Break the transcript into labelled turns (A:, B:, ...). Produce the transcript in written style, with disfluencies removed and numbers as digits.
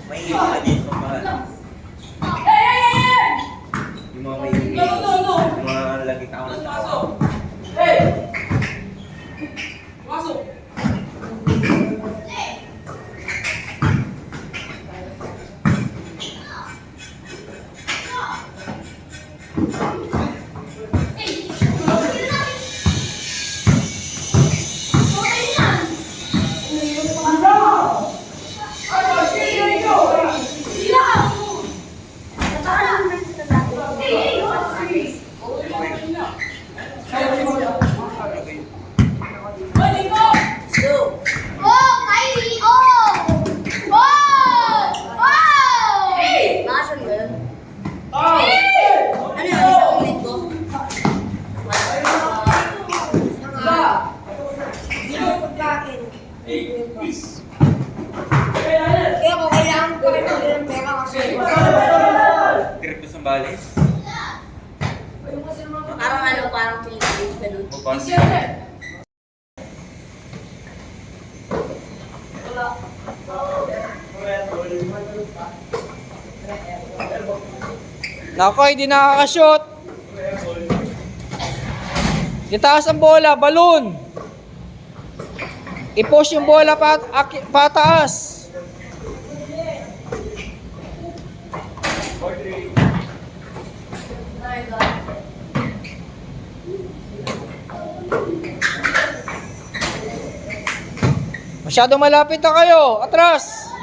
A: Maingit ka dito, mahal. Yung mga maingit. Yung mga lagi tao ng tao.
B: Kaya ko kailangan ko rin ng pera kasi
A: Trip ko sa Bales.
B: parang Pilipinas na doon.
C: Nako, hindi nakakashoot. Itaas ang bola, balon. I-push yung bola pataas. Masyadong malapit na kayo. Atras.